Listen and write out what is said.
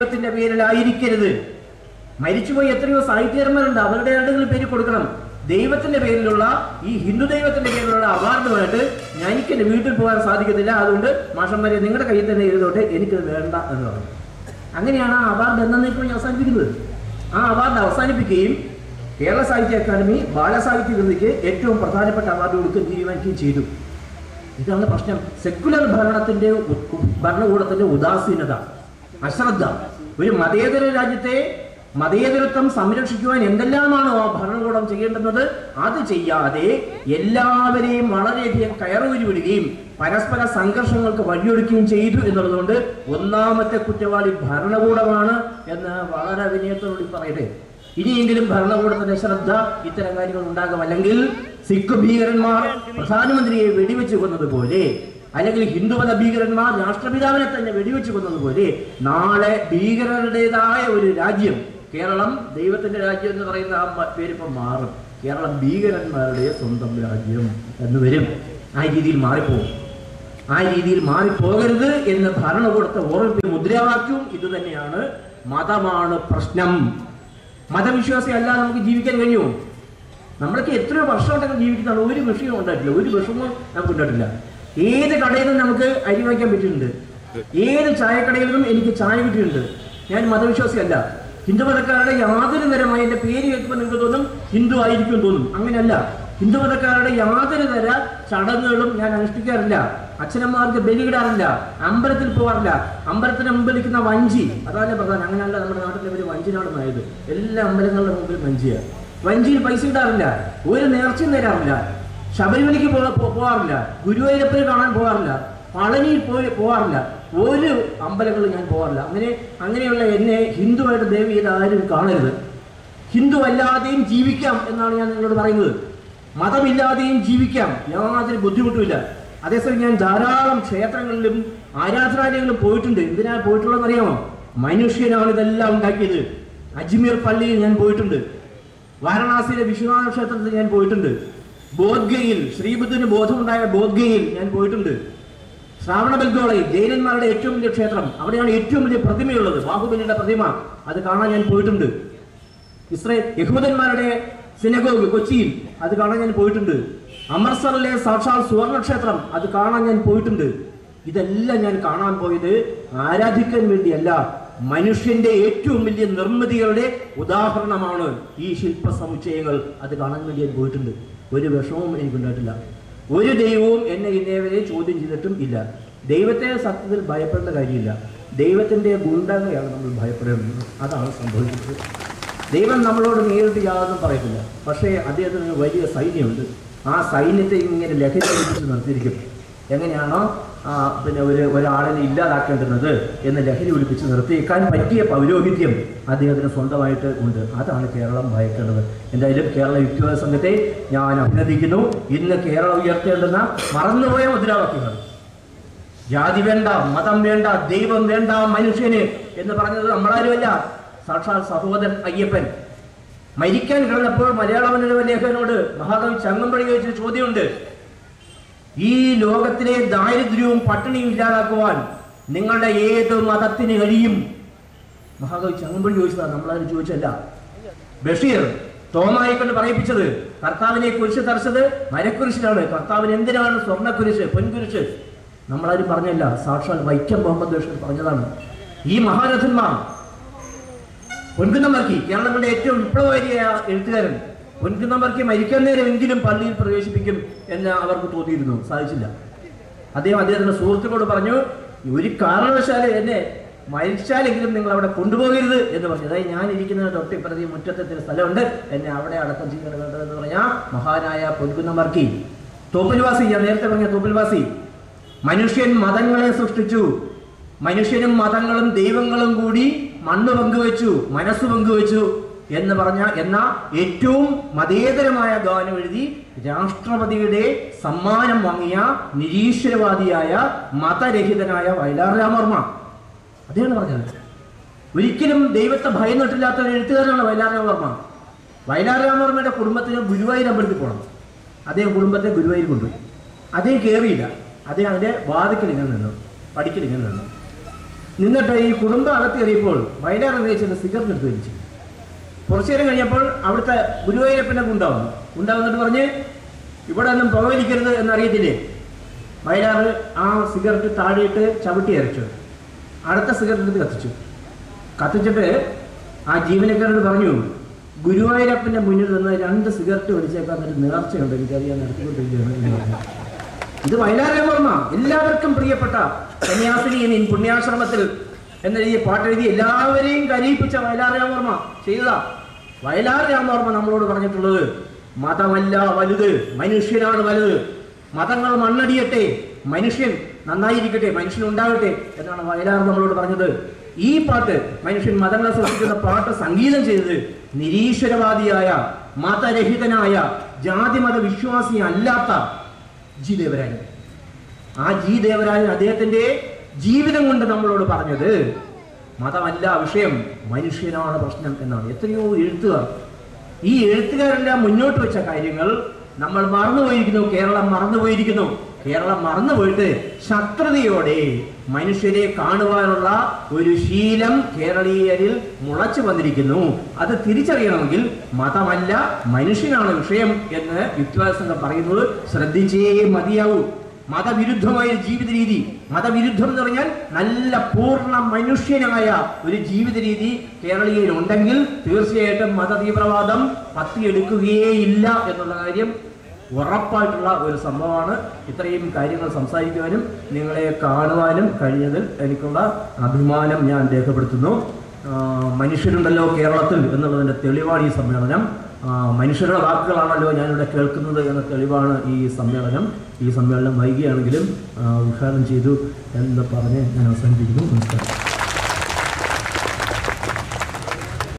ദൈവത്തിന്റെ പേരിലായിരിക്കരുത്. മരിച്ചുപോയി എത്രയോ സാഹിത്യകാരന്മാരുണ്ട്, അവരുടെ ആളുകൾ പേര് കൊടുക്കണം. ദൈവത്തിന്റെ പേരിലുള്ള ഈ ഹിന്ദു ദൈവത്തിന്റെ പേരിലുള്ള അവാർഡുമായിട്ട് എനിക്ക് എൻ്റെ വീട്ടിൽ പോകാൻ സാധിക്കത്തില്ല, അതുകൊണ്ട് മാഷന്മാരെ നിങ്ങളുടെ കയ്യിൽ തന്നെ എഴുതോട്ടെ, എനിക്കത് വേണ്ട എന്ന് പറഞ്ഞു. അങ്ങനെയാണ് ആ അവാർഡ് എന്നേക്കും അവസാനിപ്പിക്കുന്നത്. ആ അവാർഡ് അവസാനിപ്പിക്കുകയും കേരള സാഹിത്യ അക്കാദമി ബാലസാഹിത്യ കൃതിക്ക് ഏറ്റവും പ്രധാനപ്പെട്ട അവാർഡ് കൊടുക്കുകയും തീരുമാനിക്കുകയും ചെയ്തു. ഇതാണ് പ്രശ്നം. സെക്യുലർ ഭരണകൂടത്തിന്റെ ഉദാസീനത, അശ്രദ്ധ. ഒരു മതേതര രാജ്യത്തെ മതേതരത്വം സംരക്ഷിക്കുവാൻ എന്തെല്ലാമാണോ ആ ഭരണകൂടം ചെയ്യേണ്ടുന്നത് അത് ചെയ്യാതെ എല്ലാവരെയും വളരെയധികം കയറൂരി വിടുകയും പരസ്പര സംഘർഷങ്ങൾക്ക് വഴിയൊടുക്കുകയും ചെയ്തു എന്നുള്ളതുകൊണ്ട് ഒന്നാമത്തെ കുറ്റവാളി ഭരണകൂടമാണ് എന്ന് വളരെ വിനയത്തോടുകൂടി പറയട്ടെ. ഇനിയെങ്കിലും ഭരണകൂടത്തിന്റെ ശ്രദ്ധ ഇത്തരം കാര്യങ്ങൾ ഉണ്ടാകും. അല്ലെങ്കിൽ സിഖ് ഭീകരന്മാർ പ്രധാനമന്ത്രിയെ വെടിവെച്ച് കൊന്നതുപോലെ, അല്ലെങ്കിൽ ഹിന്ദുമത ഭീകരന്മാർ രാഷ്ട്രപിതാവിനെ തന്നെ വെടിവെച്ച് കൊന്നതുപോലെ നാളെ ഭീകരരുടേതായ ഒരു രാജ്യം, കേരളം ദൈവത്തിന്റെ രാജ്യം എന്ന് പറയുന്ന ആ പേരിപ്പം മാറും. കേരളം ഭീകരന്മാരുടെ സ്വന്തം രാജ്യം എന്ന് വരും. ആ രീതിയിൽ മാറിപ്പോകും. ആ രീതിയിൽ മാറിപ്പോകരുത് എന്ന് ഭരണകൂടത്തെ ഓർമ്മിപ്പിക്കുന്ന മുദ്രാവാക്യവും ഇത് തന്നെയാണ്. മതമാണ് പ്രശ്നം. മതവിശ്വാസി അല്ലാതെ നമുക്ക് ജീവിക്കാൻ കഴിയുമോ? നമ്മളൊക്കെ എത്രയോ വർഷമായിട്ടൊക്കെ ജീവിക്കുന്നതാണ്. ഒരു വിഷയവും ഉണ്ടായിട്ടില്ല, ഒരു വിഷമവും നമുക്ക് ഉണ്ടായിട്ടില്ല. ഏത് കടയിൽ നിന്നും നമുക്ക് അരി വാങ്ങിക്കാൻ പറ്റിയിട്ടുണ്ട്, ഏത് ചായക്കടയിൽ നിന്നും എനിക്ക് ചായ കിട്ടിയിട്ടുണ്ട്. ഞാൻ മതവിശ്വാസി അല്ല. ഹിന്ദുമതക്കാരുടെ യാതൊരു തരമായി എൻ്റെ പേര് കേൾക്കുമ്പോൾ നിങ്ങൾക്ക് തോന്നും ഹിന്ദു ആയിരിക്കും തോന്നും. അങ്ങനെയല്ല. ഹിന്ദുമതക്കാരുടെ യാതൊരു തര ചടങ്ങുകളും ഞാൻ അനുഷ്ഠിക്കാറില്ല. അച്ഛനമ്മമാർക്ക് ബലിയിടാറില്ല, അമ്പലത്തിൽ പോകാറില്ല. അമ്പലത്തിന് മുമ്പിൽ ഇരിക്കുന്ന വഞ്ചി, അതാണ് പ്രധാനം. അങ്ങനെയല്ല നമ്മുടെ നാട്ടിലെ ഒരു വഞ്ചിനാണ് നയത്. എല്ലാ അമ്പലങ്ങളുടെ മുമ്പിൽ വഞ്ചിയാണ്. വഞ്ചിയിൽ പൈസ ഇടാറില്ല, ഒരു നേർച്ചയും നേരാറില്ല, ശബരിമലയ്ക്ക് പോകാറില്ല, ഗുരുവായൂരപ്പനെ കാണാൻ പോകാറില്ല, പളനിയിൽ പോകാറില്ല, ഒരു അമ്പലങ്ങളിൽ ഞാൻ പോകാറില്ല. അങ്ങനെയുള്ള എന്നെ ഹിന്ദുവായിട്ട് ദയവ് ചെയ്ത് ആരും കാണരുത്. ഹിന്ദു അല്ലാതെയും ജീവിക്കാം എന്നാണ് ഞാൻ നിങ്ങളോട് പറയുന്നത്. മതമില്ലാതെയും ജീവിക്കാം, യാതൊരു ബുദ്ധിമുട്ടുമില്ല. അതേസമയം ഞാൻ ധാരാളം ക്ഷേത്രങ്ങളിലും ആരാധനാലയങ്ങളിലും പോയിട്ടുണ്ട്. എന്തിനാണ് പോയിട്ടുള്ളതെന്ന് അറിയാമോ? മനുഷ്യനാണ് ഇതെല്ലാം ഉണ്ടാക്കിയത്. അജ്മീർ പള്ളിയിൽ ഞാൻ പോയിട്ടുണ്ട്, വാരണാസിയിലെ വിശ്വനാഥ ക്ഷേത്രത്തിൽ ഞാൻ പോയിട്ടുണ്ട്, ബോധ്ഗയിൽ ശ്രീബുദ്ധന് ബോധമുണ്ടായ ബോധ്ഗയിൽ ഞാൻ പോയിട്ടുണ്ട്, ശ്രാവണബൽഗോളയിൽ ജൈനന്മാരുടെ ഏറ്റവും വലിയ ക്ഷേത്രം, അവിടെയാണ് ഏറ്റവും വലിയ പ്രതിമയുള്ളത്, ബാഹുബലിയുടെ പ്രതിമ. അത് കാണാൻ ഞാൻ പോയിട്ടുണ്ട്. യഹൂദന്മാരുടെ സിനഗോഗ് കൊച്ചിയിൽ, അത് കാണാൻ ഞാൻ പോയിട്ടുണ്ട്. അമൃത്സറിലെ സാക്ഷാൽ സുവർണക്ഷേത്രം, അത് കാണാൻ ഞാൻ പോയിട്ടുണ്ട്. ഇതെല്ലാം ഞാൻ കാണാൻ പോയത് ആരാധിക്കാൻ വേണ്ടിയല്ല, മനുഷ്യന്റെ ഏറ്റവും വലിയ നിർമ്മിതികളുടെ ഉദാഹരണമാണ് ഈ ശില്പ സമുച്ചയങ്ങൾ. അത് കാണാൻ വേണ്ടി ഞാൻ പോയിട്ടുണ്ട്. ഒരു വിഷമവും എനിക്കുണ്ടായിട്ടില്ല. ഒരു ദൈവവും എന്നെ ഇന്നേവരെ ചോദ്യം ചെയ്തിട്ടും ഇല്ല. ദൈവത്തെ സത്യത്തിൽ ഭയപ്പെടേണ്ട കാര്യമില്ല. ദൈവത്തിന്റെ ഗുണ്ടകളെയാണ് നമ്മൾ ഭയപ്പെടേണ്ടത്. അതാണ് സംഭവിക്കുന്നത്. ദൈവം നമ്മളോട് നേരിട്ട് യാതൊന്നും പറയത്തില്ല. പക്ഷേ അദ്ദേഹത്തിന് വലിയ സൈന്യമുണ്ട്. ആ സൈന്യത്തെ ഇങ്ങനെ ലഹരി പിടിച്ച് നിർത്തിയിരിക്കും. എങ്ങനെയാണോ ഒരാളിനെ ഇല്ലാതാക്കേണ്ടുന്നത് എന്ന് ലഹരി പിടിപ്പിച്ച് നിർത്തിയേക്കാൻ പറ്റിയ പൗരോഹിത്യം അദ്ദേഹത്തിന് സ്വന്തമായിട്ട് ഉണ്ട്. അതാണ് കേരളം ഭയക്കേണ്ടത്. എന്തായാലും കേരള യുക്തിവാദ സംഘത്തെ ഞാൻ അഭിനന്ദിക്കുന്നു. ഇന്ന് കേരളം ഉയർത്തേണ്ടുന്ന മറന്നുപോയ മുദ്രാവാക്യങ്ങൾ, ജാതി വേണ്ട, മതം വേണ്ട, ദൈവം വേണ്ട, മനുഷ്യന് എന്ന് പറഞ്ഞത് നമ്മളാരുമല്ല, സാക്ഷാൽ സഹോദരൻ അയ്യപ്പൻ. മരിക്കാൻ കിടന്നപ്പോൾ മലയാള മനോരമ ലേഖകനോട് മഹാകവി ചങ്ങമ്പുഴ ചോദിച്ച ചോദ്യമുണ്ട്, ഈ ലോകത്തിലെ ദാരിദ്ര്യവും പട്ടിണിയും ഇല്ലാതാക്കുവാൻ നിങ്ങളുടെ ഏത് മതത്തിന് കഴിയും? മഹാകവി ചങ്ങമ്പുഴ ചോദിച്ചതാണ്, നമ്മളാരും ചോദിച്ചല്ല. ബഷീർ തോമായി കൊണ്ട് പറയിപ്പിച്ചത്, കർത്താവിനെ കുരിശ് തറച്ചത് മരക്കുരിശിലാണ്, കർത്താവിന് എന്തിനാണ് സ്വർണ്ണക്കുരിശ്, പൊൻകുരിശ്? നമ്മളാരും പറഞ്ഞല്ല, സാക്ഷാൽ വൈക്കം മുഹമ്മദ് ബഷീർ പറഞ്ഞതാണ്. ഈ മഹാരഥന്മാർ, പൊൻകുന്നം വർക്കി, കേരളത്തിന്റെ ഏറ്റവും വിപ്ലവകാരിയായ എഴുത്തുകാരൻ, പൊൻകുന്നം വർക്കി മരിക്കാൻ നേരമെങ്കിലും പള്ളിയിൽ പ്രവേശിപ്പിക്കും എന്ന് അവർക്ക് തോന്നിയിരുന്നു, സാധിച്ചില്ല. അദ്ദേഹത്തിന്റെ സുഹൃത്തുക്കളോട് പറഞ്ഞു, ഒരു കാരണവശാലും എന്നെ മരിച്ചാലെങ്കിലും നിങ്ങൾ അവിടെ കൊണ്ടുപോകരുത് എന്ന് പറഞ്ഞു. അതായത് ഞാൻ ഇരിക്കുന്ന തൊട്ടിപ്രതി മുറ്റത്തെ സ്ഥലമുണ്ട്, എന്നെ അവിടെ അടക്കം ചെയ്യേണ്ടതെന്ന് പറഞ്ഞ മഹാനായ പൊൻകുന്നം വർക്കി. തോപ്പിൽവാസി, ഞാൻ നേരത്തെ പറഞ്ഞ തോപ്പിൽവാസി, മനുഷ്യൻ മതങ്ങളെ സൃഷ്ടിച്ചു, മനുഷ്യനും മതങ്ങളും ദൈവങ്ങളും കൂടി മണ്ണ് പങ്കുവെച്ചു, മനസ്സ് പങ്കുവെച്ചു എന്ന് പറഞ്ഞ ഏറ്റവും മതേതരമായ ഗാനം എഴുതി രാഷ്ട്രപതിയുടെ സമ്മാനം വാങ്ങിയ നിരീശ്വരവാദിയായ മതരഹിതനായ വയലാർ രാമവർമ്മ അദ്ദേഹമാണ് പറഞ്ഞത്. ഒരിക്കലും ദൈവത്തെ ഭയന്നിട്ടില്ലാത്ത ഒരു എഴുത്തുകാരനാണ് വയലാർ രാമവർമ്മ. വയലാർ രാമവർമ്മയുടെ കുടുംബത്തിന് ഗുരുവായൂർ അമ്പലത്തിൽ പോകണം. അദ്ദേഹം കുടുംബത്തെ ഗുരുവായൂർ കൊണ്ടുപോയി. അദ്ദേഹം കയറിയില്ല. അദ്ദേഹം അതിന്റെ വാതിക്കൽ ഇങ്ങനെ നിന്നു, പഠിക്കൽ ഇങ്ങനെ നിന്നു. നിന്നിട്ട് ഈ കുടുംബം അകത്തേറിയപ്പോൾ വയലാർ ഉപയോഗിച്ചിട്ട് സിഗരറ്റ് എടുത്ത് വലിച്ചു. കുറച്ചു നേരം കഴിഞ്ഞപ്പോൾ അവിടുത്തെ ഗുരുവായൂരപ്പനെ ഉണ്ടാവുന്നിട്ട് പറഞ്ഞ് ഇവിടെ ഒന്നും പുകവലിക്കരുത് എന്നറിയത്തില്ലേ. വയലാർ ആ സിഗരറ്റ് താഴെയിട്ട് ചവിട്ടി അരച്ചു. അടുത്ത സിഗരറ്റ് എടുത്ത് കത്തിച്ചിട്ട് ആ ജീവനക്കാരോട് പറഞ്ഞു, ഗുരുവായൂരപ്പന്റെ മുന്നിൽ നിന്ന് 2 സിഗരറ്റ് വലിച്ചേക്കാൻ ഒരു നേർച്ചയുണ്ട്, എനിക്കറിയാൻ നടത്തിക്കൊണ്ടിരിക്കുകയാണ്. ഇത് വയലാർ രാമവർമ്മ, എല്ലാവർക്കും പ്രിയപ്പെട്ട സന്യാസിനി നിൻ പുണ്യാശ്രമത്തിൽ എന്നെഴുതിയ പാട്ടെഴുതി എല്ലാവരെയും കരയിപ്പിച്ച വയലാർ രാമവർമ്മ ചെയ്തതാ. വയലാർ രാമവർമ്മ നമ്മളോട് പറഞ്ഞിട്ടുള്ളത് മതമല്ല വലുത്, മനുഷ്യനാണ് വലുത്. മതങ്ങൾ മണ്ണടിയട്ടെ, മനുഷ്യൻ നന്നായിരിക്കട്ടെ, മനുഷ്യൻ ഉണ്ടാകട്ടെ എന്നാണ് വയലാർ നമ്മളോട് പറഞ്ഞത്. ഈ പാട്ട്, മനുഷ്യൻ മതങ്ങളെ സൃഷ്ടിക്കുന്ന പാട്ട് സംഗീതം ചെയ്തത് നിരീശ്വരവാദിയായ, മതരഹിതനായ, ജാതിമത വിശ്വാസി അല്ലാത്ത ജി ദേവരാജൻ. ആ ജി ദേവരാജൻ അദ്ദേഹത്തിന്റെ ജീവിതം കൊണ്ട് നമ്മളോട് പറഞ്ഞത് മതമല്ല വിഷയം, മനുഷ്യനാണ് പ്രശ്നം എന്നാണ്. എത്രയോ എഴുത്തുകാർ, ഈ എഴുത്തുകാരെല്ലാം മുന്നോട്ട് വെച്ച കാര്യങ്ങൾ നമ്മൾ മറന്നുപോയിരിക്കുന്നു. കേരളം മറന്നുപോയിരിക്കുന്നു. കേരളം മറന്നുപോയിട്ട് ശത്രുതയോടെ മനുഷ്യരെ കാണുവാനുള്ള ഒരു ശീലം കേരളീയരിൽ മുളച്ചു വന്നിരിക്കുന്നു. അത് തിരിച്ചറിയണമെങ്കിൽ മതമല്ല മനുഷ്യനാണ് വിഷയം എന്ന് യുക്തിവാദ സംഘം പറയുന്നത് ശ്രദ്ധിച്ചേ മതിയാവൂ. മതവിരുദ്ധമായ ജീവിത രീതി, മതവിരുദ്ധം എന്ന് പറഞ്ഞാൽ നല്ല പൂർണ്ണ മനുഷ്യനായ ഒരു ജീവിത രീതി കേരളീയയിൽ ഉണ്ടെങ്കിൽ തീർച്ചയായിട്ടും മതതീവ്രവാദം പത്തിയെടുക്കുകയേയില്ല എന്നുള്ള കാര്യം ഉറപ്പായിട്ടുള്ള ഒരു സംഭവമാണ്. ഇത്രയും കാര്യങ്ങൾ സംസാരിക്കുവാനും നിങ്ങളെ കാണുവാനും കഴിഞ്ഞതിൽ എനിക്കുള്ള അഭിമാനം ഞാൻ രേഖപ്പെടുത്തുന്നു. മനുഷ്യരുണ്ടല്ലോ കേരളത്തിൽ എന്നുള്ളതിൻ്റെ തെളിവാണ് ഈ സമ്മേളനം. മനുഷ്യരുടെ വാക്കുകളാണല്ലോ ഞാനിവിടെ കേൾക്കുന്നത് എന്ന തെളിവാണ് ഈ സമ്മേളനം. ഈ സമ്മേളനം വൈകിയാണെങ്കിലും ഉദ്ഘാടനം ചെയ്തു എന്ന് പറഞ്ഞ് ഞാൻ അവസാനിപ്പിക്കുന്നു. നമസ്കാരം.